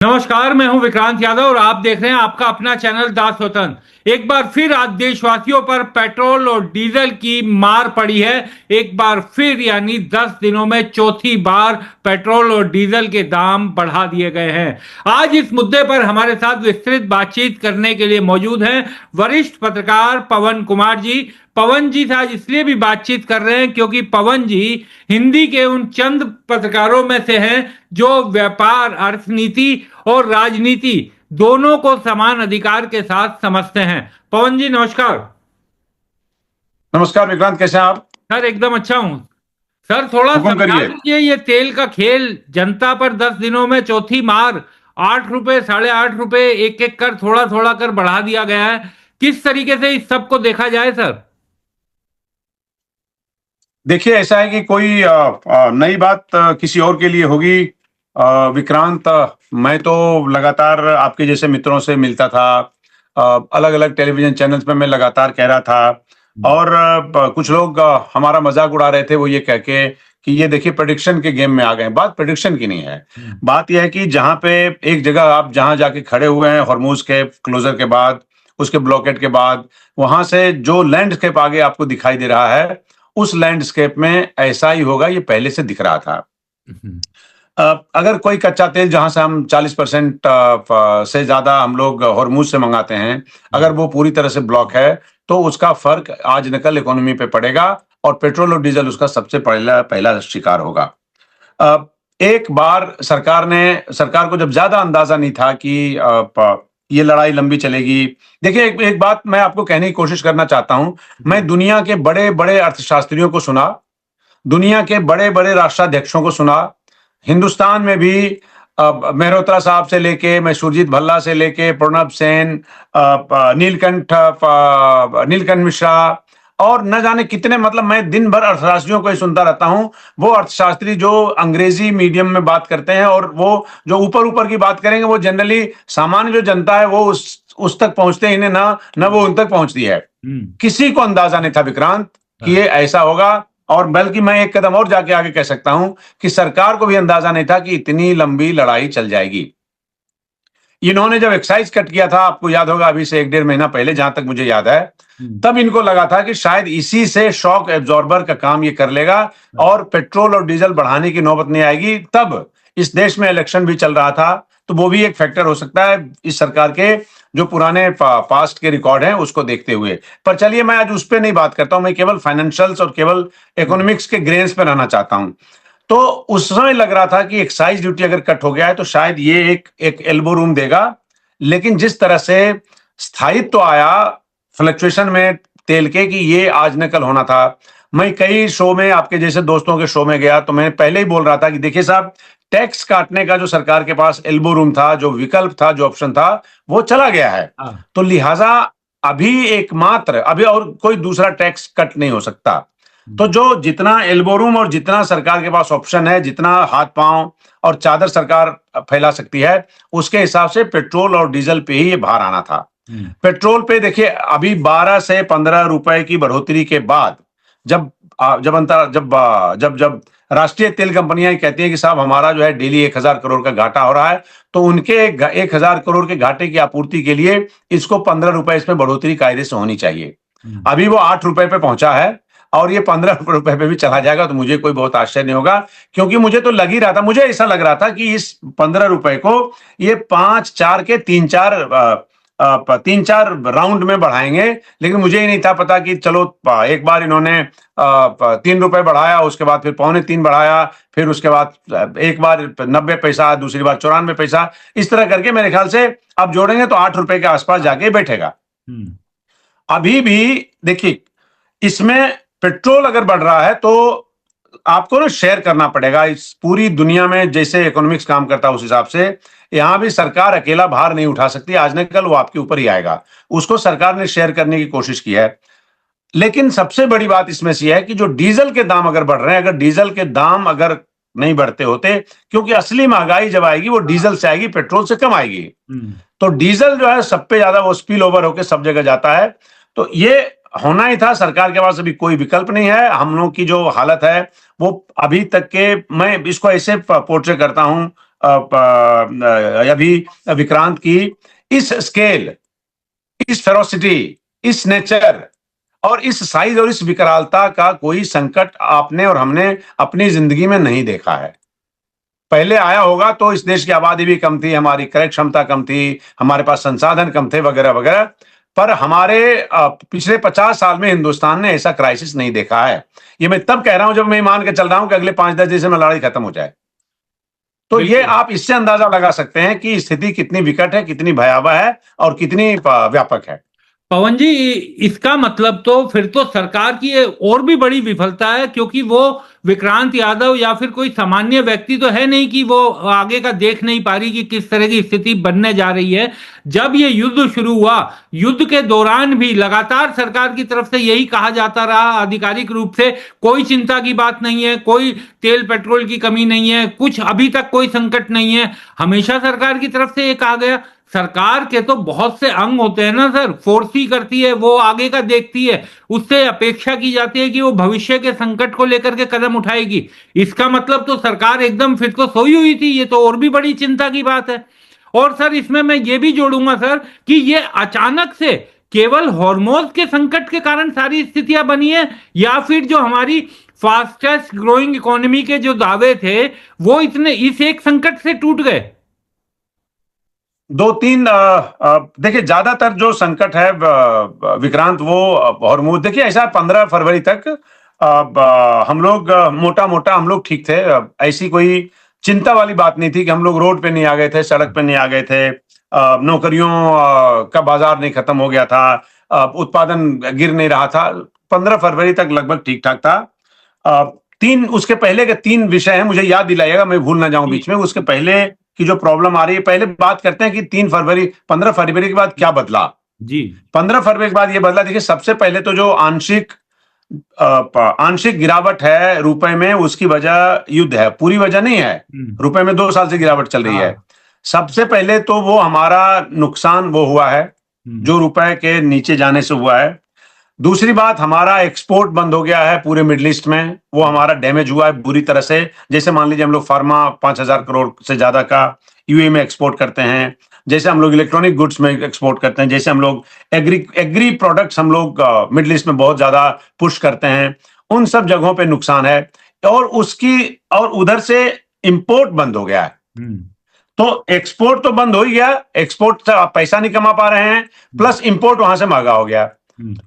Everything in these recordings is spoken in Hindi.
नमस्कार, मैं हूं विक्रांत यादव और आप देख रहे हैं आपका अपना चैनल दासवतन। एक बार फिर आज देशवासियों पर पेट्रोल और डीजल की मार पड़ी है। एक बार फिर यानी 10 दिनों में चौथी बार पेट्रोल और डीजल के दाम बढ़ा दिए गए हैं। आज इस मुद्दे पर हमारे साथ विस्तृत बातचीत करने के लिए मौजूद हैं वरिष्ठ पत्रकार पवन कुमार जी। पवन जी से आज इसलिए भी बातचीत कर रहे हैं क्योंकि पवन जी हिंदी के उन चंद पत्रकारों में से हैं जो व्यापार, अर्थनीति और राजनीति दोनों को समान अधिकार के साथ समझते हैं। पवन जी नमस्कार। नमस्कार विक्रांत, कैसे हैं आप? सर एकदम अच्छा हूं। सर थोड़ा हुक्म समझा करिए। दीजिए, ये तेल का खेल जनता पर 10 दिनों में चौथी मार, 8 रुपए, 8.5 रुपए एक एक कर थोड़ा थोड़ा कर बढ़ा दिया गया है। किस तरीके से इस सब को देखा जाए सर? देखिए, ऐसा है कि कोई नई बात किसी और के लिए होगी। विक्रांत, मैं तो लगातार आपके जैसे मित्रों से मिलता था। अलग अलग टेलीविजन चैनल्स पे मैं लगातार कह रहा था। और कुछ लोग हमारा मजाक उड़ा रहे थे, वो ये कह के कि ये देखिए प्रेडिक्शन के गेम में आ गए। बात प्रेडिक्शन की नहीं है। बात यह है कि जहां पे एक जगह आप जहां जाके खड़े हुए हैं हॉर्मुज के क्लोजर के बाद, उसके ब्लॉकेट के बाद, वहां से जो लैंडस्केप आगे आपको दिखाई दे रहा है, उस लैंडस्केप में ऐसा ही होगा, ये पहले से दिख रहा था। अगर कोई कच्चा तेल जहां से हम 40% से ज्यादा हम लोग हॉर्मुज से मंगाते हैं, अगर वो पूरी तरह से ब्लॉक है, तो उसका फर्क आज निकल इकोनॉमी पे पड़ेगा और पेट्रोल और डीजल उसका सबसे पहला पहला शिकार होगा। एक बार सरकार को जब ज्यादा अंदाजा नहीं था कि ये लड़ाई लंबी चलेगी। देखिए, एक बात मैं आपको कहने की कोशिश करना चाहता हूं। मैं दुनिया के बड़े बड़े अर्थशास्त्रियों को सुना, दुनिया के बड़े बड़े राष्ट्राध्यक्षों को सुना। हिंदुस्तान में भी मेहरोत्रा साहब से लेके, मैं सुरजीत भल्ला से लेके, प्रणब सेन, नीलकंठ मिश्रा और न जाने कितने, मतलब मैं दिन भर अर्थशास्त्रियों को ही सुनता रहता हूं। वो अर्थशास्त्री जो अंग्रेजी मीडियम में बात करते हैं और वो जो ऊपर ऊपर की बात करेंगे, वो जनरली सामान्य जो जनता है वो उस तक पहुंचते ही नहीं, ना वो उन तक पहुंचती है। किसी को अंदाजा नहीं था विक्रांत कि ये ऐसा होगा। और बल्कि मैं एक कदम और जाके आगे कह सकता हूं कि सरकार को भी अंदाजा नहीं था कि इतनी लंबी लड़ाई चल जाएगी। इन्होंने जब एक्साइज कट किया था, आपको याद होगा, अभी से 1-1.5 महीना पहले, जहां तक मुझे याद है, तब इनको लगा था कि शायद इसी से शॉक एब्जॉर्बर का काम ये कर लेगा और पेट्रोल और डीजल बढ़ाने की नौबत नहीं आएगी। तब इस देश में इलेक्शन भी चल रहा था, तो वो भी एक फैक्टर हो सकता है इस सरकार के जो पुराने पास्ट के रिकॉर्ड हैं उसको देखते हुए। पर चलिए, मैं आज उस पर नहीं बात करता हूं, मैं केवल फाइनेंशियल्स और केवल इकोनॉमिक्स के ग्रेन्स पर रहना चाहता हूं। तो उस समय लग रहा था कि एक्साइज ड्यूटी अगर कट हो गया है तो शायद ये एक एल्बो रूम देगा। लेकिन जिस तरह से स्थायित्व तो आया फ्लक्चुएशन में तेल के, कि ये आज न कल होना था। मैं कई शो में, आपके जैसे दोस्तों के शो में गया, तो मैं पहले ही बोल रहा था कि देखिए साहब, टैक्स काटने का जो सरकार के पास एल्बो रूम था, जो विकल्प था, जो ऑप्शन था, वो चला गया है। तो लिहाजा अभी एकमात्र, अभी और कोई दूसरा टैक्स कट नहीं हो सकता। तो जो जितना एल्बो रूम और जितना सरकार के पास ऑप्शन है, जितना हाथ पांव और चादर सरकार फैला सकती है, उसके हिसाब से पेट्रोल और डीजल पे ही ये भार आना था। पेट्रोल पे देखिए, अभी 12 से 15 रुपए की बढ़ोतरी के बाद, जब जब अंतर जब जब जब राष्ट्रीय तेल कंपनियां कहती हैं कि साहब हमारा जो है डेली 1000 करोड़ का घाटा हो रहा है, तो उनके 1000 करोड़ के घाटे की आपूर्ति के लिए इसको 15 रुपए इसमें बढ़ोतरी कायदे से होनी चाहिए। अभी वो 8 रुपए पे पहुंचा है और ये 15 रुपए पे भी चला जाएगा तो मुझे कोई बहुत आश्चर्य नहीं होगा। क्योंकि मुझे तो लग ही रहा था, मुझे ऐसा लग रहा था कि इस 15 रुपए को ये 5-4 के 3-4 राउंड में बढ़ाएंगे। लेकिन मुझे ही नहीं था पता कि चलो, एक बार इन्होंने 3 रुपए बढ़ाया, उसके बाद फिर 2.25 बढ़ाया, फिर उसके बाद एक बार 90 पैसा, दूसरी बार 94 पैसा, इस तरह करके मेरे ख्याल से अब जोड़ेंगे तो 8 रुपए के आसपास जाके बैठेगा। अभी भी देखिए, इसमें पेट्रोल अगर बढ़ रहा है तो आपको ना शेयर करना पड़ेगा। इस पूरी दुनिया में जैसे इकोनॉमिक्स काम करता है उस हिसाब से यहां भी सरकार अकेला भार नहीं उठा सकती। आज न कल वो आपके ऊपर ही आएगा। उसको सरकार ने शेयर करने की कोशिश की है। लेकिन सबसे बड़ी बात इसमें से है कि जो डीजल के दाम अगर बढ़ रहे हैं, अगर डीजल के दाम अगर नहीं बढ़ते होते, क्योंकि असली महंगाई जब आएगी वो डीजल से आएगी, पेट्रोल से कम आएगी। तो डीजल जो है सब पे ज्यादा वो स्पिल ओवर होकर सब जगह जाता है। तो ये होना ही था। सरकार के पास अभी कोई विकल्प नहीं है। हम लोग की जो हालत है वो अभी तक के, मैं इसको ऐसे पोर्ट्रे करता हूं, अभी विक्रांत की इस स्केल, इस फेरोसिटी, इस नेचर और इस साइज और इस विकरालता का कोई संकट आपने और हमने अपनी जिंदगी में नहीं देखा है। पहले आया होगा तो इस देश की आबादी भी कम थी, हमारी क्रय क्षमता कम थी, हमारे पास संसाधन कम थे वगैरह वगैरह, पर हमारे पिछले 50 साल में हिंदुस्तान ने ऐसा क्राइसिस नहीं देखा है। ये मैं तब कह रहा हूं जब मैं मान के चल रहा हूं कि अगले 5-10 दिन में लड़ाई खत्म हो जाए। तो ये बिल्कुल। आप इससे अंदाजा लगा सकते हैं कि स्थिति कितनी विकट है, कितनी भयावह है और कितनी व्यापक है। पवन जी, इसका मतलब तो फिर तो सरकार की ये और भी बड़ी विफलता है, क्योंकि वो विक्रांत यादव या फिर कोई सामान्य व्यक्ति तो है नहीं कि वो आगे का देख नहीं पा रही कि किस तरह की स्थिति बनने जा रही है। जब ये युद्ध शुरू हुआ, युद्ध के दौरान भी लगातार सरकार की तरफ से यही कहा जाता रहा आधिकारिक रूप से, कोई चिंता की बात नहीं है, कोई तेल पेट्रोल की कमी नहीं है, कुछ अभी तक कोई संकट नहीं है। हमेशा सरकार की तरफ से ये कहा गया। सरकार के तो बहुत से अंग होते हैं ना सर, फोर्सी करती है, वो आगे का देखती है, उससे अपेक्षा की जाती है कि वो भविष्य के संकट को लेकर के कदम उठाएगी। इसका मतलब तो सरकार एकदम फिर तो सोई हुई थी, ये तो और भी बड़ी चिंता की बात है। और सर इसमें मैं ये भी जोड़ूंगा सर कि ये अचानक से केवल हॉर्मोज के संकट के कारण सारी स्थितियां बनी है, या फिर जो हमारी फास्टेस्ट ग्रोइंग इकोनॉमी के जो दावे थे वो इतने इस एक संकट से टूट गए। 2-3 देखिए, ज्यादातर जो संकट है विक्रांत, वो हॉर्मोज, देखिए ऐसा 15 फरवरी तक हम लोग मोटा मोटा हम लोग ठीक थे। ऐसी कोई चिंता वाली बात नहीं थी कि हम लोग रोड पे नहीं आ गए थे, सड़क पे नहीं आ गए थे, नौकरियों का बाजार नहीं खत्म हो गया था, उत्पादन गिर नहीं रहा था। 15 फरवरी तक लगभग ठीक ठाक था। तीन उसके पहले के 3 विषय हैं, मुझे याद दिलाइएगा, मैं भूल ना जाऊं बीच में। उसके पहले की जो प्रॉब्लम आ रही है, पहले बात करते हैं कि 15 फरवरी के बाद क्या बदला। जी। 15 फरवरी के बाद ये बदला, देखिए सबसे पहले तो जो आंशिक गिरावट है रुपए में, उसकी वजह युद्ध है, पूरी वजह नहीं है। रुपए में 2 साल से गिरावट चल रही है। सबसे पहले तो वो हमारा नुकसान वो हुआ है जो रुपए के नीचे जाने से हुआ है। दूसरी बात, हमारा एक्सपोर्ट बंद हो गया है पूरे मिडिल ईस्ट में, वो हमारा डैमेज हुआ है बुरी तरह से। जैसे मान लीजिए हम लोग फार्मा 5,000 करोड़ से ज्यादा का यूए में एक्सपोर्ट करते हैं, जैसे हम लोग इलेक्ट्रॉनिक गुड्स में एक्सपोर्ट करते हैं, जैसे हम लोग एग्री प्रोडक्ट्स हम लोग मिडिल ईस्ट में बहुत ज्यादा पुश करते हैं, उन सब जगहों पे नुकसान है। और उधर से इंपोर्ट बंद हो गया है। तो एक्सपोर्ट तो बंद हो ही गया, एक्सपोर्ट से आप पैसा नहीं कमा पा रहे हैं, प्लस इंपोर्ट वहां से महंगा हो गया।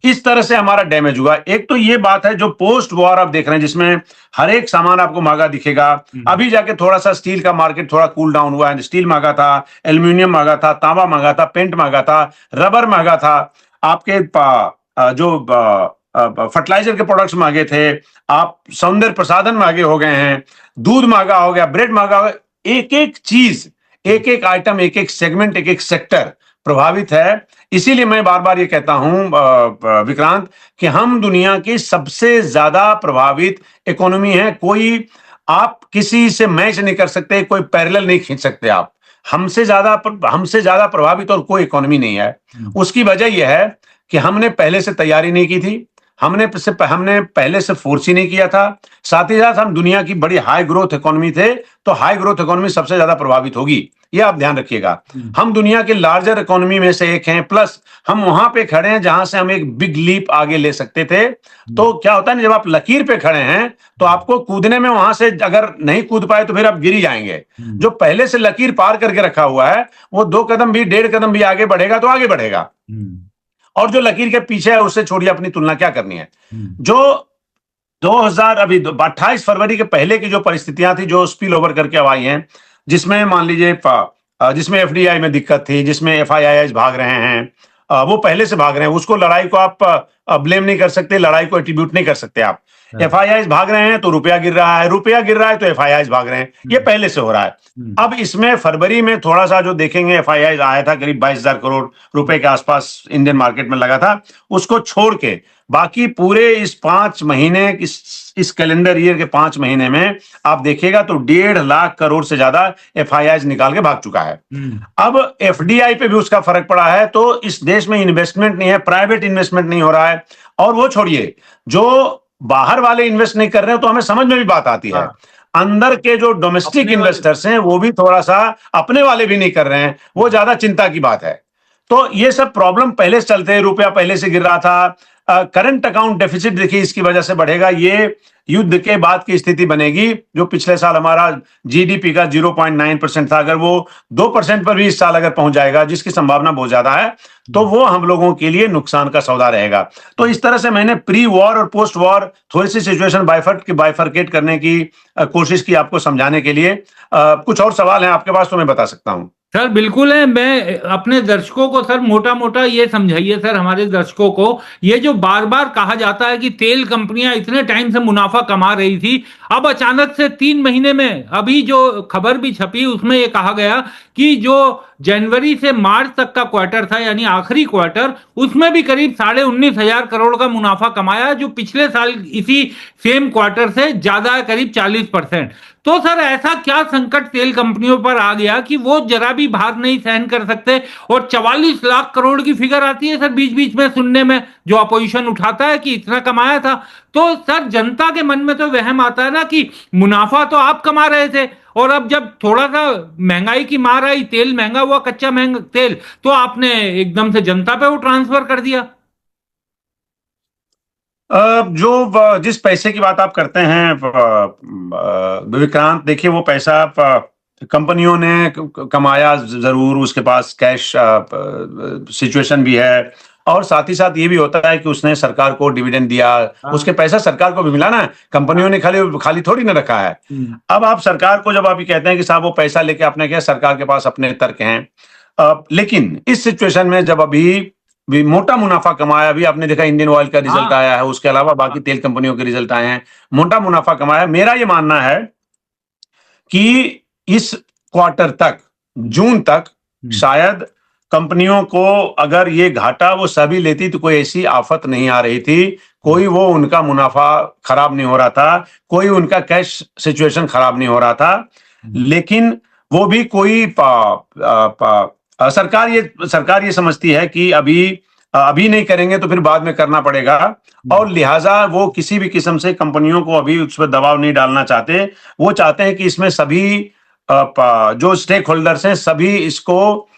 इस तरह से हमारा डैमेज हुआ। एक तो ये बात है जो पोस्ट वॉर आप देख रहे हैं, जिसमें हर एक सामान आपको महंगा दिखेगा। अभी जाके थोड़ा सा स्टील का मार्केट थोड़ा कूल डाउन हुआ है। स्टील महंगा था, एल्यूमिनियम महंगा था, तांबा महंगा था, पेंट महंगा था, रबर महंगा था, आपके जो फर्टिलाइजर के प्रोडक्ट्स महंगे थे, आप सौंदर्य प्रसाधन महंगे हो गए हैं, दूध महंगा हो गया, ब्रेड महंगा हो गया। एक एक चीज, एक एक आइटम, एक एक सेगमेंट, एक एक सेक्टर प्रभावित है। इसीलिए मैं बार बार ये कहता हूं विक्रांत कि हम दुनिया की सबसे ज्यादा प्रभावित इकोनॉमी है। कोई आप किसी से मैच नहीं कर सकते, कोई पैरेलल नहीं खींच सकते आप। हमसे ज्यादा प्रभावित और कोई इकोनॉमी नहीं है। उसकी वजह यह है कि हमने पहले से तैयारी नहीं की थी, हमने पहले से फोर्स ही नहीं किया था। साथ ही साथ हम दुनिया की बड़ी हाई ग्रोथ इकोनॉमी थे, तो हाई ग्रोथ इकोनॉमी सबसे ज्यादा प्रभावित होगी, ये आप ध्यान रखिएगा। हम दुनिया के लार्जर इकोनॉमी में से एक हैं, प्लस हम वहां पे खड़े हैं जहां से हम एक बिग लीप आगे ले सकते थे। तो क्या होता है ना, जब आप लकीर पे खड़े हैं तो आपको कूदने में, वहां से अगर नहीं कूद पाए तो फिर आप गिर ही जाएंगे। जो पहले से लकीर पार करके रखा हुआ है, वो 2 कदम भी 1.5 कदम भी आगे बढ़ेगा तो आगे बढ़ेगा। और जो लकीर के पीछे है, उससे छोड़िए, अपनी तुलना क्या करनी है। जो 28 फरवरी के पहले की जो परिस्थितियां थी, जो स्पिल ओवर करके अब आई हैं, जिसमें मान लीजिए जिसमें एफडीआई में दिक्कत थी, जिसमें एफआईआई भाग रहे हैं, वो पहले से भाग रहे हैं, उसको लड़ाई को आप ब्लेम नहीं कर सकते, लड़ाई को एट्रीब्यूट नहीं कर सकते आप। एफआईआई भाग रहे हैं तो रुपया गिर रहा है, रुपया गिर रहा है तो एफआईआई भाग रहे हैं, ये पहले से हो रहा है। अब इसमें फरवरी में थोड़ा सा जो देखेंगे, एफआईआई आया था करीब 22,000 करोड़ रुपए के आसपास इंडियन मार्केट में लगा था। उसको छोड़ के बाकी पूरे इस 5 महीने, इस कैलेंडर ईयर के 5 महीने में आप देखिएगा तो 1.5 लाख करोड़ से ज्यादा एफआईआई निकाल के भाग चुका है। अब एफडीआई पे भी उसका फर्क पड़ा है। तो इस देश में इन्वेस्टमेंट नहीं है, प्राइवेट इन्वेस्टमेंट नहीं हो रहा है। और वो छोड़िए, जो बाहर वाले इन्वेस्ट नहीं कर रहे हैं, तो हमें समझ में भी बात आती है। अंदर के जो डोमेस्टिक अपने वाले इन्वेस्टर्स हैं वो भी थोड़ा सा, अपने वाले भी नहीं कर रहे हैं, वो ज्यादा चिंता की बात है। तो ये सब प्रॉब्लम पहले से चलते हैं, रुपया पहले से गिर रहा था, करंट अकाउंट डेफिसिट देखिए इसकी वजह से बढ़ेगा, ये युद्ध के बाद की स्थिति बनेगी। जो पिछले साल हमारा जीडीपी का 0.9% था, अगर वो 2% पर भी इस साल अगर पहुंच जाएगा, जिसकी संभावना बहुत ज्यादा है, तो वो हम लोगों के लिए नुकसान का सौदा रहेगा। तो इस तरह से मैंने प्री वॉर और पोस्ट वॉर थोड़ी सी सिचुएशन बाइफरकेट करने की कोशिश की आपको समझाने के लिए। कुछ और सवाल हैं आपके पास तो मैं बता सकता हूं। सर बिल्कुल है। मैं अपने दर्शकों को सर मोटा मोटा ये समझाइए सर, हमारे दर्शकों को, ये जो बार बार कहा जाता है कि तेल कंपनियां इतने टाइम से मुनाफा कमा रही थी, अब अचानक से 3 महीने में, अभी जो खबर भी छपी उसमें ये कहा गया कि जो जनवरी से मार्च तक का क्वार्टर था, यानी आखिरी क्वार्टर, उसमें भी करीब 19,500 करोड़ का मुनाफा कमाया, जो पिछले साल इसी सेम क्वार्टर से ज्यादा है, करीब 40%। तो सर ऐसा क्या संकट तेल कंपनियों पर आ गया कि वो जरा भी भार नहीं सहन कर सकते, और 44 लाख करोड़ की फिगर आती है सर बीच बीच में सुनने में, जो अपोजिशन उठाता है कि इतना कमाया था। तो सर जनता के मन में तो वहम आता है ना कि मुनाफा तो आप कमा रहे थे, और अब जब थोड़ा सा महंगाई की मार आई, तेल महंगा हुआ, कच्चा महंगा तेल, तो आपने एकदम से जनता पे वो ट्रांसफर कर दिया। जो जिस पैसे की बात आप करते हैं विक्रांत, देखिए वो पैसा कंपनियों ने कमाया जरूर, उसके पास कैश सिचुएशन भी है, और साथ ही साथ ये भी होता है कि उसने सरकार को डिविडेंड दिया, उसके पैसा सरकार को भी मिला ना, कंपनियों ने खाली खाली थोड़ी ना रखा है। अब आप सरकार को जब आप ये कहते हैं कि साहब वो पैसा लेके आपने किया, सरकार के पास अपने तर्क हैं, लेकिन इस सिचुएशन में जब अभी भी मोटा मुनाफा कमाया, अभी आपने देखा इंडियन ऑयल का रिजल्ट आया है, उसके अलावा बाकी तेल कंपनियों के रिजल्ट आए हैं, मोटा मुनाफा कमाया। मेरा ये मानना है कि इस क्वार्टर तक, जून तक, शायद कंपनियों को अगर ये घाटा वो सभी लेती तो कोई ऐसी आफत नहीं आ रही थी, कोई वो उनका मुनाफा खराब नहीं हो रहा था, कोई उनका कैश सिचुएशन खराब नहीं हो रहा था। लेकिन वो भी कोई सरकार ये समझती है कि अभी नहीं करेंगे तो फिर बाद में करना पड़ेगा, और लिहाजा वो किसी भी किस्म से कंपनियों को अभी उस पर दबाव नहीं डालना चाहते। वो चाहते हैं कि इसमें सभी जो स्टेक होल्डर्स हैं सभी इसको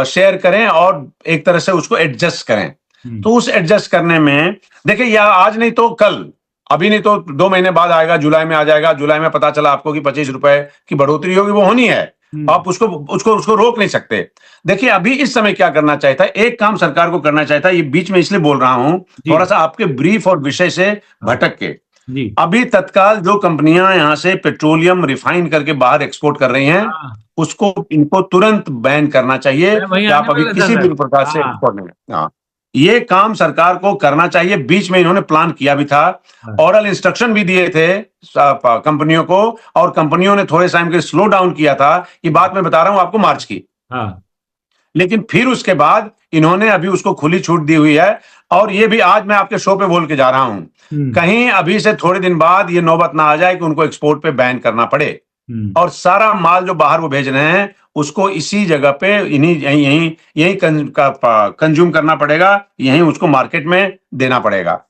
शेयर करें और एक तरह से उसको एडजस्ट करें। तो उस एडजस्ट करने में देखिए, या आज नहीं तो कल, अभी नहीं तो 2 महीने बाद आएगा, जुलाई में आ जाएगा, जुलाई में पता चला आपको कि 25 रुपए की बढ़ोतरी होगी, वो होनी है, आप उसको रोक नहीं सकते। देखिए अभी इस समय क्या करना चाहता है, एक काम सरकार को करना चाहता है, ये बीच में इसलिए बोल रहा हूं थोड़ा सा आपके ब्रीफ और विषय से भटक के। अभी तत्काल जो कंपनियां यहां से पेट्रोलियम रिफाइन करके बाहर एक्सपोर्ट कर रही हैं, उसको इनको तुरंत बैन करना चाहिए कि आप अभी किसी भी प्रकार से एक्सपोर्ट नहीं। ये काम सरकार को करना चाहिए। बीच में इन्होंने प्लान किया भी था, ऑरल इंस्ट्रक्शन भी दिए थे कंपनियों को, और कंपनियों ने थोड़े टाइम के स्लो डाउन किया था। ये बात मैं बता रहा हूं आपको मार्च की। लेकिन फिर उसके बाद इन्होंने अभी उसको खुली छूट दी हुई है, और ये भी आज मैं आपके शो पे बोल के जा रहा हूं, कहीं अभी से थोड़े दिन बाद ये नौबत ना आ जाए कि उनको एक्सपोर्ट पे बैन करना पड़े, और सारा माल जो बाहर वो भेज रहे हैं उसको इसी जगह पे यही कंज्यूम करना पड़ेगा, यही उसको मार्केट में देना पड़ेगा।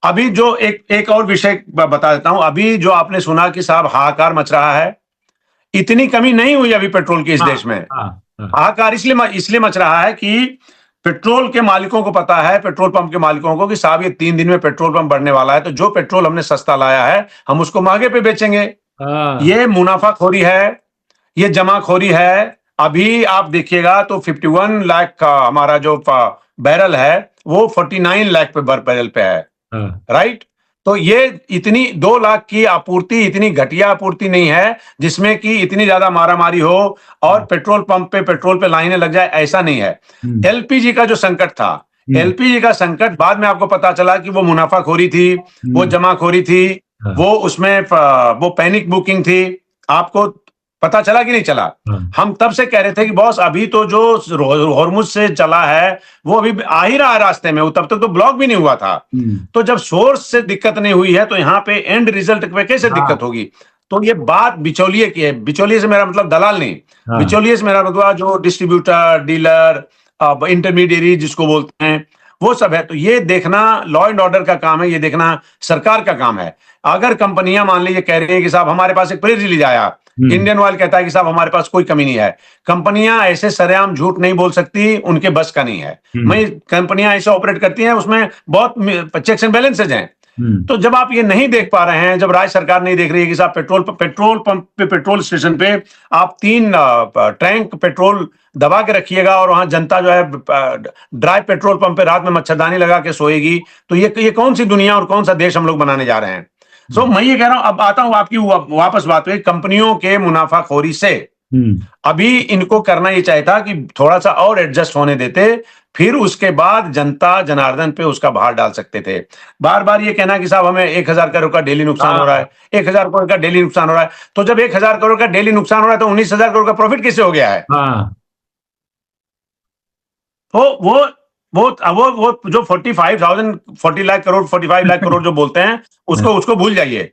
अभी जो एक और विषय बता देता हूं, अभी जो आपने सुना कि साहब हाहाकार मच रहा है, इतनी कमी नहीं हुई अभी पेट्रोल की इस देश में। हाहाकार इसलिए मच रहा है कि पेट्रोल के मालिकों को पता है, पेट्रोल पंप के मालिकों को, कि साहब ये 3 दिन में पेट्रोल पंप बढ़ने वाला है, तो जो पेट्रोल हमने सस्ता लाया है हम उसको महंगे पे बेचेंगे। ये मुनाफाखोरी है, ये जमाखोरी है। अभी आप देखिएगा तो 51 लाख का हमारा जो बैरल है वो 49 लाख पे बैरल पे है, राइट। तो ये इतनी 2 लाख की आपूर्ति, इतनी घटिया आपूर्ति नहीं है जिसमें कि इतनी ज्यादा मारामारी हो और पेट्रोल पंप पे पेट्रोल पे लाइनें लग जाए, ऐसा नहीं है। एलपीजी का जो संकट था, एलपीजी का संकट बाद में आपको पता चला कि वो मुनाफाखोरी थी, वो जमाखोरी थी, वो उसमें वो पैनिक बुकिंग थी। आपको पता चला कि नहीं चला? हम तब से कह रहे थे कि बॉस अभी तो जो हॉर्मुज से चला है वो अभी आ ही रहा है रास्ते में, वो तब तक तो ब्लॉक भी नहीं हुआ था। तो जब सोर्स से दिक्कत नहीं हुई है तो यहाँ पे एंड रिजल्ट पे कैसे दिक्कत होगी? तो ये बात बिचौलिए की है। बिचौलिए से मेरा मतलब दलाल नहीं, बिचौलिए से मेरा मतलब जो डिस्ट्रीब्यूटर, डीलर, इंटरमीडिएरी जिसको बोलते हैं, वो सब है। तो ये देखना लॉ एंड ऑर्डर का काम है, ये देखना सरकार का काम है। अगर कंपनियां मान लीजिए कह रही है कि साहब हमारे पास एक प्रेस रिलीज आया, इंडियन ऑयल कहता है कि साहब हमारे पास कोई कमी नहीं है, कंपनियां ऐसे सरेआम झूठ नहीं बोल सकती, उनके बस का नहीं है। मैं कंपनियां ऐसे ऑपरेट करती हैं, उसमें बहुत चेक्स एंड बैलेंसेज हैं। तो जब आप ये नहीं देख पा रहे हैं, जब राज्य सरकार नहीं देख रही है कि साहब पेट्रोल पंप पे, पेट्रोल स्टेशन पे आप 3 टैंक पेट्रोल दबा के रखिएगा और वहां जनता जो है ड्राई पेट्रोल पंप पे रात में मच्छरदानी लगा के सोएगी, तो ये कौन सी दुनिया और कौन सा देश हम लोग बनाने जा रहे हैं। मैं ये कह रहा हूं, अब आता हूं आपकी वापस बात पे, कंपनियों के मुनाफाखोरी से अभी इनको करना ये चाहिए था कि थोड़ा सा और एडजस्ट होने देते, फिर उसके बाद जनता जनार्दन पे उसका भार डाल सकते थे। बार बार ये कहना कि साहब हमें 1000 करोड़ का डेली नुकसान हो रहा है, 1000 करोड़ का डेली नुकसान हो रहा है, तो जब 1000 करोड़ का डेली नुकसान हो रहा है तो 19,000 करोड़ का प्रॉफिट किससे हो गया है? तो वो जो 40 लाख करोड़ 45 लाख करोड़ जो बोलते हैं, उसको भूल जाइए,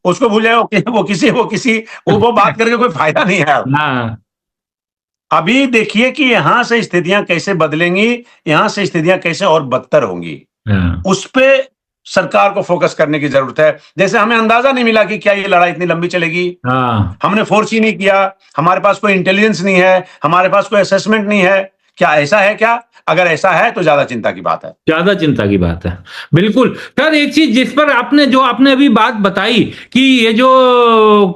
उसको भूल जाइए। वो बात करके कोई फायदा नहीं है। अभी देखिए कि यहां से स्थितियां कैसे बदलेंगी, यहां से स्थितियां कैसे और बदतर होंगी, उस पे सरकार को फोकस करने की जरूरत है। जैसे हमें अंदाजा नहीं मिला कि क्या ये लड़ाई इतनी लंबी चलेगी, हमने फोर्स ही नहीं किया, हमारे पास कोई इंटेलिजेंस नहीं है, हमारे पास कोई असेसमेंट नहीं है। क्या ऐसा है क्या? अगर ऐसा है तो ज्यादा चिंता की बात है, ज्यादा चिंता की बात है। बिल्कुल सर, एक चीज जिस पर आपने अभी बात बताई कि ये जो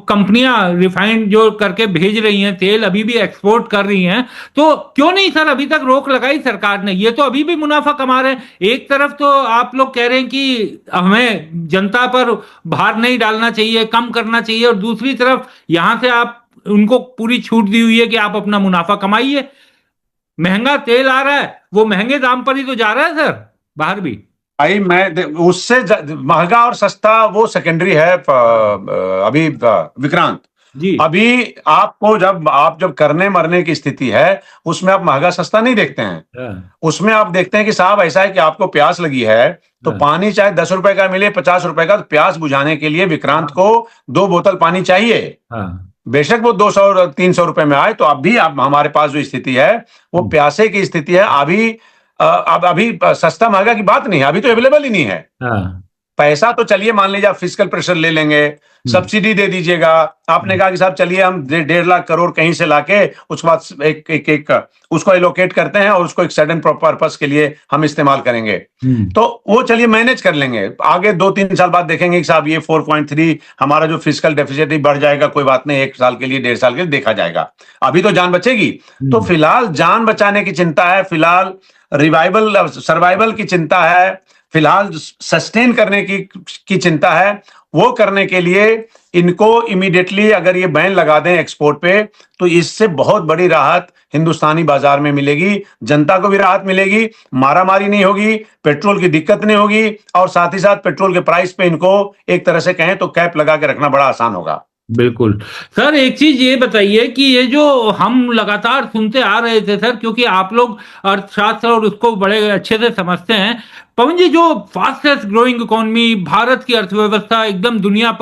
कंपनियां रिफाइंड जो करके भेज रही हैं तेल, अभी भी एक्सपोर्ट कर रही हैं, तो क्यों नहीं सर अभी तक रोक लगाई सरकार ने? ये तो अभी भी मुनाफा कमा रहे हैं। एक तरफ तो आप लोग कह रहे हैं कि हमें जनता पर भार नहीं डालना चाहिए, कम करना चाहिए, और दूसरी तरफ यहां से आप उनको पूरी छूट दी हुई है कि आप अपना मुनाफा कमाइए। महंगा तेल आ रहा है, वो महंगे दाम पर ही तो जा रहा है सर बाहर भी। भाई मैं उससे महंगा और सस्ता वो सेकेंडरी है। अभी विक्रांत जी, अभी आपको जब करने मरने की स्थिति है, उसमें आप महंगा सस्ता नहीं देखते हैं, उसमें आप देखते हैं कि साहब ऐसा है कि आपको प्यास लगी है, तो पानी चाहे 10 रुपए का मिले 50 रुपए का, तो प्यास बुझाने के लिए विक्रांत को 2 बोतल पानी चाहिए। बेशक वो 200 और 300 रुपए में आए, तो अब हमारे पास जो स्थिति है वो प्यासे की स्थिति है। अभी सस्ता महंगा की बात नहीं है, अभी तो अवेलेबल ही नहीं है। पैसा तो चलिए मान लीजिए आप फिस्कल प्रेशर ले लेंगे, सब्सिडी दे दीजिएगा। आपने कहा कि साहब चलिए हम 1.5 लाख करोड़ कहीं से लाके उसके बाद एक उसको एलोकेट करते हैं और उसको एक सडन पर्पस के लिए हम इस्तेमाल करेंगे, तो वो चलिए मैनेज कर लेंगे। आगे 2-3 साल बाद देखेंगे कि साहब ये 4.3 हमारा जो फिस्कल डेफिसिट बढ़ जाएगा, कोई बात नहीं, 1 साल के लिए 1.5 साल के लिए देखा जाएगा, अभी तो जान बचेगी। तो फिलहाल जान बचाने की चिंता है, फिलहाल सर्वाइवल की चिंता है, फिलहाल सस्टेन करने की चिंता है। वो करने के लिए इनको इमीडिएटली अगर ये बैन लगा दें एक्सपोर्ट पे, तो इससे बहुत बड़ी राहत हिंदुस्तानी बाजार में मिलेगी, जनता को भी राहत मिलेगी, मारामारी नहीं होगी, पेट्रोल की दिक्कत नहीं होगी, और साथ ही साथ पेट्रोल के प्राइस पे इनको एक तरह से कहें तो कैप लगा के रखना बड़ा आसान होगा। बिल्कुल सर, एक चीज ये बताइए कि ये जो हम लगातार सुनते आ रहे थे सर, क्योंकि आप लोग अर्थशास्त्र और उसको बड़े अच्छे से समझते हैं, पवन जी, जो फास्टेस्ट ग्रोइंग इकोनॉमी, भारत की अर्थव्यवस्था एकदम दुनिया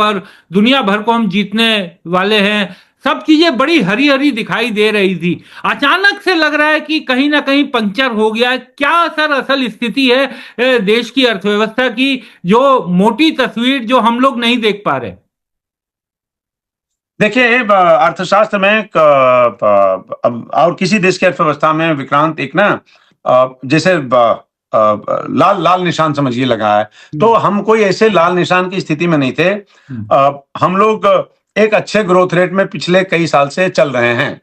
भर को हम जीतने वाले हैं, सब चीजें बड़ी हरी हरी दिखाई दे रही थी, अचानक से लग रहा है कि कहीं ना कहीं पंक्चर हो गया है। क्या सर असल स्थिति है देश की अर्थव्यवस्था की, जो मोटी तस्वीर जो हम लोग नहीं देख पा रहे? देखिए, अर्थशास्त्र में और किसी देश की अर्थव्यवस्था में विक्रांत एक ना जैसे लाल निशान समझिए लगा है, तो हम कोई ऐसे लाल निशान की स्थिति में नहीं थे। हम लोग एक अच्छे ग्रोथ रेट में पिछले कई साल से चल रहे हैं।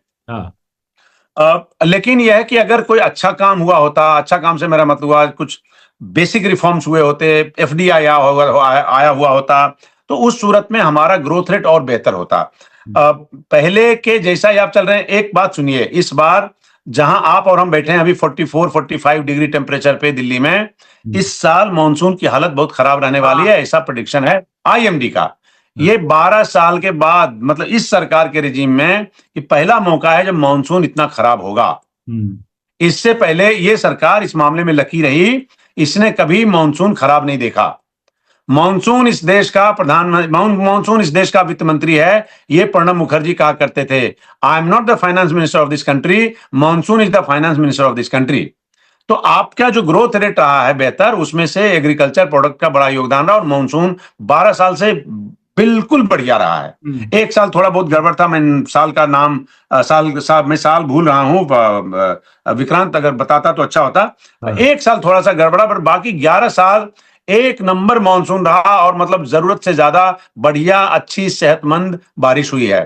लेकिन यह है कि अगर कोई अच्छा काम हुआ होता, अच्छा काम से मेरा मतलब हुआ कुछ बेसिक रिफॉर्म्स हुए होते, एफडीआई आया हुआ होता, तो उस सूरत में हमारा ग्रोथ रेट और बेहतर होता। पहले के जैसा ही आप चल रहे हैं। एक बात सुनिए, इस बार जहां आप और हम बैठे हैं अभी 44-45 डिग्री टेम्परेचर पे दिल्ली में, इस साल मानसून की हालत बहुत खराब रहने वाली है, ऐसा प्रेडिक्शन है आईएमडी का। ये 12 साल के बाद, मतलब इस सरकार के रिजीम में ये पहला मौका है जब मानसून इतना खराब होगा। इससे पहले ये सरकार इस मामले में लकी रही, इसने कभी मानसून खराब नहीं देखा। मानसून इस देश का वित्त मंत्री है, ये प्रणब मुखर्जी कहा करते थे, I am not the finance minister of this country, monsoon is the finance minister of this country. तो आपका जो ग्रोथ रेट रहा है बेहतर, उसमें से एग्रीकल्चर प्रोडक्ट का बड़ा योगदान रहा और मानसून 12 साल से बिल्कुल बढ़िया रहा है। एक साल थोड़ा बहुत गड़बड़ था, मैं साल का नाम मैं साल भूल रहा हूं, विक्रांत अगर बताता तो अच्छा होता। एक साल थोड़ा सा गड़बड़ा, पर बाकी 11 साल एक नंबर मानसून रहा और मतलब जरूरत से ज्यादा बढ़िया अच्छी सेहतमंद बारिश हुई है।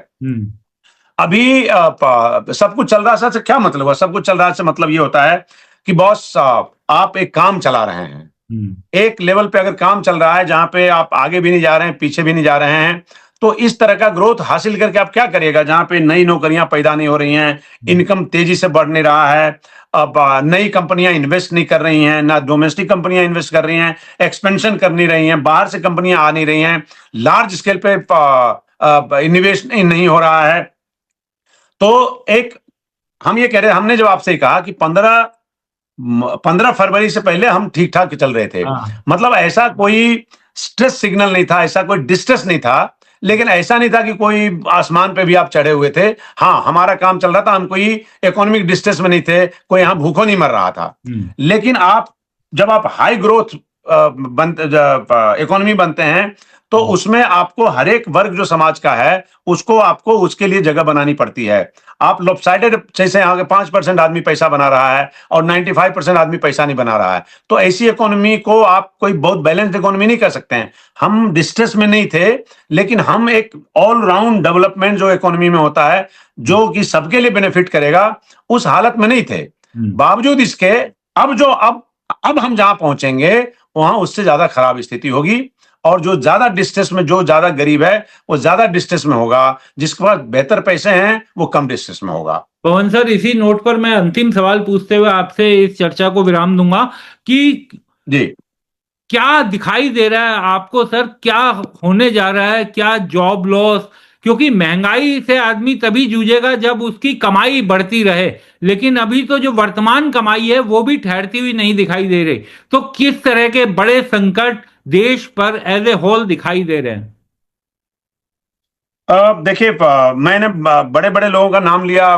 अभी सब कुछ चल रहा है, क्या मतलब है सब कुछ चल रहा है? मतलब ये होता है कि बॉस आप एक काम चला रहे हैं, एक लेवल पे अगर काम चल रहा है जहां पे आप आगे भी नहीं जा रहे हैं पीछे भी नहीं जा रहे हैं, तो इस तरह का ग्रोथ हासिल करके आप क्या करिएगा जहां पे नई नौकरियां पैदा नहीं हो रही हैं, इनकम तेजी से बढ़ नहीं रहा है, अब नई कंपनियां इन्वेस्ट नहीं कर रही हैं, ना डोमेस्टिक कंपनियां इन्वेस्ट कर रही हैं, एक्सपेंशन कर नहीं रही हैं, बाहर से कंपनियां आ नहीं रही हैं, लार्ज स्केल पे इन्वेस्ट नहीं हो रहा है। तो एक हम ये कह रहे हैं, हमने जब आपसे कहा कि 15 फरवरी से पहले हम ठीक ठाक चल रहे थे, मतलब ऐसा कोई स्ट्रेस सिग्नल नहीं था, ऐसा कोई डिस्ट्रेस नहीं था, लेकिन ऐसा नहीं था कि कोई आसमान पे भी आप चढ़े हुए थे। हाँ, हमारा काम चल रहा था, हम कोई इकोनॉमिक डिस्ट्रेस में नहीं थे, कोई यहां भूखों नहीं मर रहा था। लेकिन जब आप हाई ग्रोथ इकोनॉमी बनते हैं तो उसमें आपको हर एक वर्ग जो समाज का है उसको आपको उसके लिए जगह बनानी पड़ती है। आप लॉपसाइडेड जैसे यहाँ के 5% आदमी पैसा बना रहा है और 95% आदमी पैसा नहीं बना रहा है, तो ऐसी इकोनॉमी को आप कोई बहुत बैलेंस्ड इकोनॉमी नहीं कर सकते हैं। हम डिस्ट्रेस में नहीं थे, लेकिन हम एक ऑल राउंड डेवलपमेंट जो इकोनॉमी में होता है जो कि सबके लिए बेनिफिट करेगा, उस हालत में नहीं थे। बावजूद इसके अब हम जहां पहुंचेंगे वहां उससे ज्यादा खराब स्थिति होगी, और जो ज्यादा डिस्ट्रेस में, जो ज्यादा गरीब है वो ज्यादा डिस्ट्रेस में होगा, जिसके पास बेहतर पैसे हैं वो कम डिस्ट्रेस में होगा। पवन सर, इसी नोट पर मैं अंतिम सवाल पूछते हुए आपसे इस चर्चा को विराम दूंगा कि जी, क्या दिखाई दे रहा है आपको सर, क्या होने जा रहा है, क्या जॉब लॉस? क्योंकि महंगाई से आदमी तभी जूझेगा जब उसकी कमाई बढ़ती रहे, लेकिन अभी तो जो वर्तमान कमाई है वो भी ठहरती हुई नहीं दिखाई दे रही। तो किस तरह के बड़े संकट देश पर एज ए होल दिखाई दे रहे हैं? देखिए, मैंने बड़े बड़े लोगों का नाम लिया,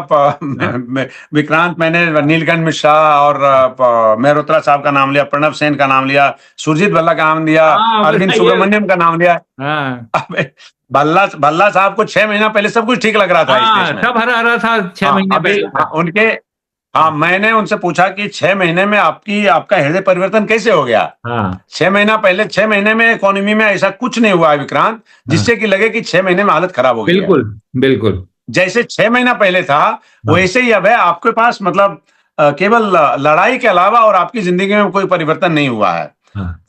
विक्रांत, मैंने नीलकंठ मिश्रा और मेहरोत्रा साहब का नाम लिया, प्रणब सेन का नाम लिया, सुरजीत भल्ला का नाम लिया, अरविंद सुब्रमण्यम का नाम लिया। भल्ला साहब को 6 महीना पहले सब कुछ ठीक लग रहा था इस देश में, सब हरा हरा था 6 महीने पहले। उनके मैंने उनसे पूछा कि 6 महीने में आपका हृदय परिवर्तन कैसे हो गया? 6 महीना पहले, 6 महीने में इकोनॉमी में ऐसा कुछ नहीं हुआ है विक्रांत जिससे कि लगे कि 6 महीने में हालत खराब हो गई। बिल्कुल बिल्कुल, जैसे 6 महीना पहले था वैसे ही अब है। आपके पास मतलब केवल लड़ाई के अलावा और आपकी जिंदगी में कोई परिवर्तन नहीं हुआ है।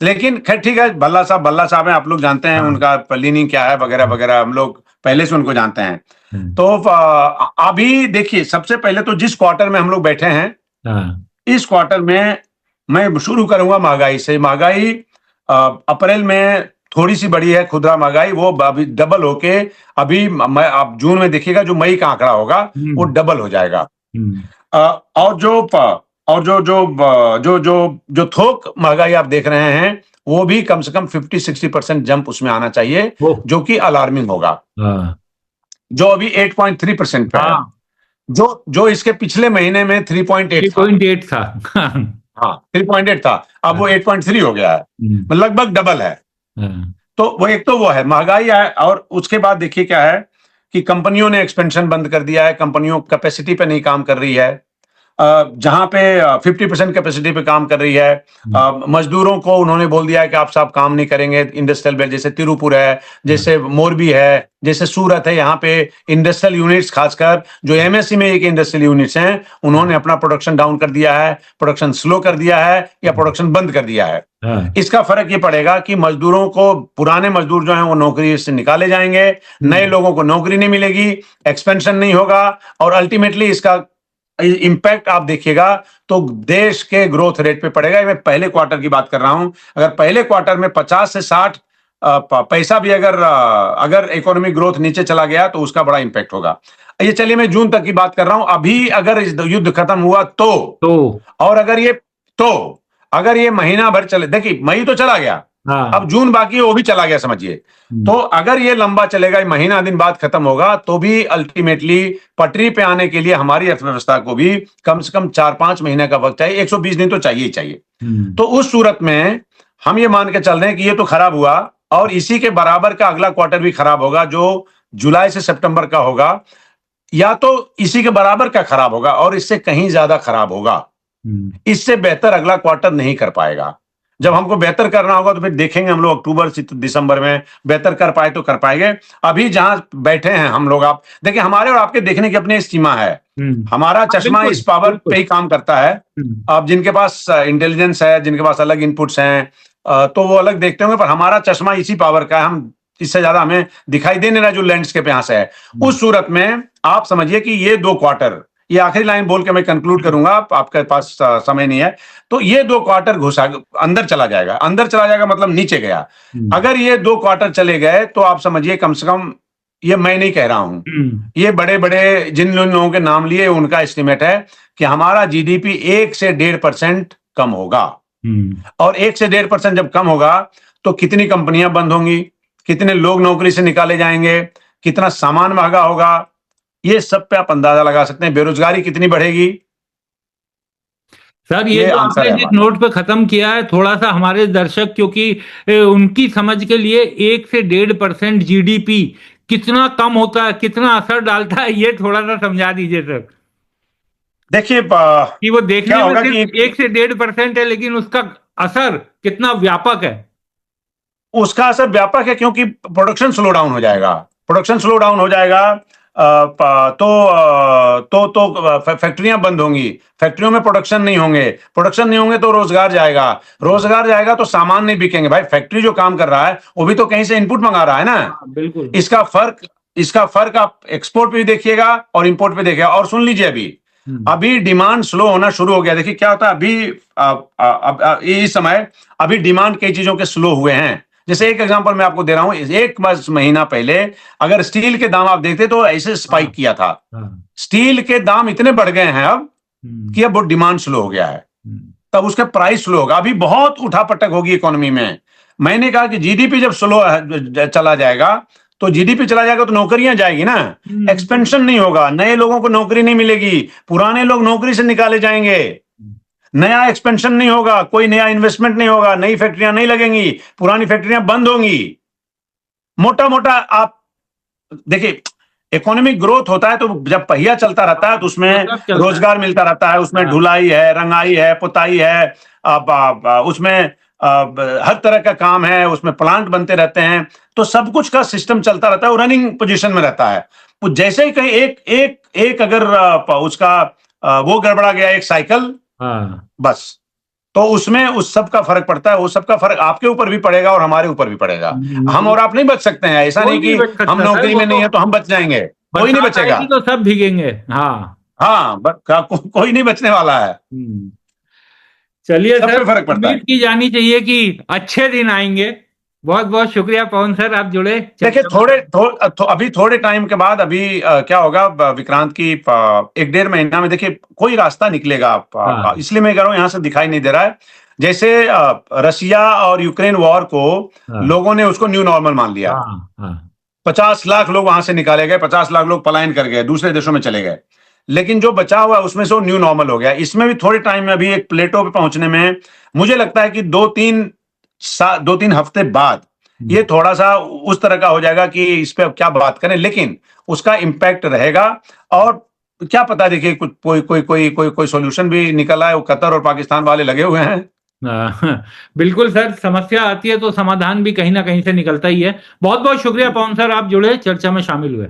लेकिन खैर ठीक है, भल्ला साहब हैं, आप लोग जानते हैं उनका लीनिंग क्या है वगैरह वगैरह, हम लोग पहले से उनको जानते हैं। तो अभी देखिए, सबसे पहले तो जिस क्वार्टर में हम लोग बैठे हैं, इस क्वार्टर में मैं शुरू करूंगा महंगाई से। महंगाई अप्रैल में थोड़ी सी बढ़ी है, खुदरा महंगाई, वो अभी डबल होके अभी आप जून में देखिएगा जो मई का आंकड़ा होगा वो डबल हो जाएगा। और जो थोक महंगाई आप देख रहे हैं वो भी कम से कम 50-60% जंप उसमें आना चाहिए, जो कि अलार्मिंग होगा। जो अभी 8.3% पे है, जो इसके पिछले महीने में 3.8 था। हाँ, 3.8 था, अब वो 8.3 हो गया है, लगभग डबल है। तो वो एक तो वो है महंगाई है, और उसके बाद देखिए क्या है कि कंपनियों ने एक्सपेंशन बंद कर दिया है, कंपनियों कैपेसिटी पे नहीं काम कर रही है। जहां पे 50% कैपेसिटी पे काम कर रही है, मजदूरों को उन्होंने बोल दिया है कि आप सब काम नहीं करेंगे। इंडस्ट्रियल बेल्ट जैसे तिरुपुर है, जैसे मोरबी है, जैसे सूरत है, यहाँ पे इंडस्ट्रियल यूनिट्स, खासकर जो एमएससी में एक इंडस्ट्रियल यूनिट्स हैं, उन्होंने अपना प्रोडक्शन डाउन कर दिया है, प्रोडक्शन स्लो कर दिया है या प्रोडक्शन बंद कर दिया है। इसका फर्क ये पड़ेगा कि मजदूरों को, पुराने मजदूर जो हैं वो नौकरी से निकाले जाएंगे, नए लोगों को नौकरी नहीं मिलेगी, एक्सपेंशन नहीं होगा, और अल्टीमेटली इसका इंपैक्ट आप देखिएगा तो देश के ग्रोथ रेट पे पड़ेगा। मैं पहले क्वार्टर की बात कर रहा हूं। अगर पहले क्वार्टर में 50 से 60 पैसा भी अगर इकोनॉमिक ग्रोथ नीचे चला गया तो उसका बड़ा इंपैक्ट होगा। ये चलिए, मैं जून तक की बात कर रहा हूं। अभी अगर इस युद्ध खत्म हुआ तो और अगर ये महीना भर चले, देखिए मई तो चला गया, हाँ। अब जून बाकी है, वो भी चला गया समझिए। तो अगर ये लंबा चलेगा, ये महीना दिन बाद खत्म होगा, तो भी अल्टीमेटली पटरी पे आने के लिए हमारी अर्थव्यवस्था को भी कम से कम 4-5 महीने का वक्त चाहिए, 120 दिन तो चाहिए ही चाहिए। तो उस सूरत में हम ये मान के चल रहे हैं कि ये तो खराब हुआ, और इसी के बराबर का अगला क्वार्टर भी खराब होगा, जो जुलाई से सितंबर का होगा, या तो इसी के बराबर का खराब होगा और इससे कहीं ज्यादा खराब होगा। इससे बेहतर अगला क्वार्टर नहीं कर पाएगा। जब हमको बेहतर करना होगा तो फिर देखेंगे हम लोग अक्टूबर से दिसंबर में, बेहतर कर पाए तो कर पाएंगे। अभी जहां बैठे हैं हम लोग, आप देखिए, हमारे और आपके देखने की अपनी सीमा है। हमारा चश्मा इस पावर पे ही काम करता है। अब जिनके पास इंटेलिजेंस है, जिनके पास अलग इनपुट्स हैं, तो वो अलग देखते होंगे, पर हमारा चश्मा इसी पावर का है। हम इससे ज्यादा हमें दिखाई दे नहीं रहा जो लैंडस्केप यहां से है। उस सूरत में आप समझिए कि ये 2 क्वार्टर, ये आखिरी लाइन बोल के मैं कंक्लूड करूंगा, आपके पास समय नहीं है, तो ये 2 क्वार्टर घुसा अंदर चला जाएगा। अंदर चला जाएगा मतलब नीचे गया। अगर ये 2 क्वार्टर चले गए तो आप समझिए, कम से कम, ये मैं नहीं कह रहा हूं, ये बड़े बड़े जिन लोगों के नाम लिए उनका एस्टिमेट है कि हमारा जीडीपी 1 से 1.5% कम होगा। और 1 से 1.5% जब कम होगा तो कितनी कंपनियां बंद होंगी, कितने लोग नौकरी से निकाले जाएंगे, कितना सामान महंगा होगा, ये सब पे आप अंदाजा लगा सकते हैं। बेरोजगारी कितनी बढ़ेगी। सर, ये जो आपने जिस नोट पे खत्म किया है, थोड़ा सा हमारे दर्शक, क्योंकि उनकी समझ के लिए 1 से 1.5% जीडीपी कितना कम होता है, कितना असर डालता है, ये थोड़ा सा समझा दीजिए सर। देखिए कि वो देखने में सिर्फ 1 से 1.5% है, लेकिन उसका असर कितना व्यापक है। उसका असर व्यापक है क्योंकि प्रोडक्शन स्लो डाउन हो जाएगा। प्रोडक्शन स्लो डाउन हो जाएगा तो फैक्ट्रियां बंद होंगी, फैक्ट्रियों में प्रोडक्शन नहीं होंगे, प्रोडक्शन नहीं होंगे तो रोजगार जाएगा, रोजगार जाएगा तो सामान नहीं बिकेंगे। भाई, फैक्ट्री जो काम कर रहा है वो भी तो कहीं से इनपुट मंगा रहा है ना। बिल्कुल। इसका फर्क आप एक्सपोर्ट पे भी देखिएगा और इंपोर्ट पे देखिएगा। और सुन लीजिए, अभी डिमांड स्लो होना शुरू हो गया। देखिए क्या होता है अभी इस समय, अभी डिमांड कई चीजों के स्लो हुए हैं। जैसे एक एग्जांपल मैं आपको दे रहा हूं, 1 महीना पहले अगर स्टील के दाम आप देखते तो ऐसे स्पाइक किया था। स्टील के दाम इतने बढ़ गए हैं अब कि अब डिमांड स्लो हो गया है, तब उसका प्राइस स्लो होगा। अभी बहुत उठापटक होगी इकोनॉमी में। मैंने कहा कि जीडीपी जब स्लो चला जाएगा तो जीडीपी चला जाएगा तो नौकरियां जाएगी ना, एक्सपेंशन नहीं होगा, नए लोगों को नौकरी नहीं मिलेगी, पुराने लोग नौकरी से निकाले जाएंगे, नया एक्सपेंशन नहीं होगा, कोई नया इन्वेस्टमेंट नहीं होगा, नई फैक्ट्रियां नहीं लगेंगी, पुरानी फैक्ट्रियां बंद होंगी। मोटा मोटा आप देखिए, इकोनॉमिक ग्रोथ होता है तो जब पहिया चलता रहता है तो उसमें रोजगार मिलता रहता है, उसमें ढुलाई है, रंगाई है, पुताई है, उसमें हर तरह का काम है, उसमें प्लांट बनते रहते हैं, तो सब कुछ का सिस्टम चलता रहता है, वो रनिंग पोजीशन में रहता है। तो जैसे ही कहीं एक अगर उसका वो गड़बड़ा गया, एक साइकिल, बस, तो उसमें उस सब का फर्क पड़ता है। वो सब का फर्क आपके ऊपर भी पड़ेगा और हमारे ऊपर भी पड़ेगा। हम और आप नहीं बच सकते हैं। ऐसा नहीं कि हम नौकरी में नहीं है तो हम बच जाएंगे, कोई नहीं बचेगा, तो सब भीगेंगे। हाँ, कोई नहीं बचने वाला है। चलिए सर, फर्क पड़ता है की जानी चाहिए कि अच्छे दिन आएंगे। बहुत बहुत शुक्रिया पवन सर, आप जुड़े। देखिए अभी थोड़े टाइम के बाद अभी क्या होगा विक्रांत की 1-1.5 महीना में देखिए कोई रास्ता निकलेगा। इसलिए मैं कह रहा हूं, यहां से दिखाई नहीं दे रहा है। जैसे रसिया और यूक्रेन वॉर को लोगों ने उसको न्यू नॉर्मल मान लिया। 50 लाख लोग वहां से निकाले गए, 50 लाख लोग पलायन कर गए, दूसरे देशों में चले गए, लेकिन जो बचा हुआ है उसमें से वो न्यू नॉर्मल हो गया। इसमें भी थोड़े टाइम में, अभी एक प्लेटो पे पहुंचने में मुझे लगता है कि 2-3 हफ्ते बाद ये थोड़ा सा उस तरह का हो जाएगा कि इस पे क्या बात करें, लेकिन उसका इंपैक्ट रहेगा। और क्या पता, देखिए कुछ कोई सॉल्यूशन भी निकल आए। वो कतर और पाकिस्तान वाले लगे हुए हैं। बिल्कुल सर, समस्या आती है तो समाधान भी कहीं ना कहीं से निकलता ही है। बहुत बहुत शुक्रिया पवन सर, आप जुड़े, चर्चा में शामिल हुए।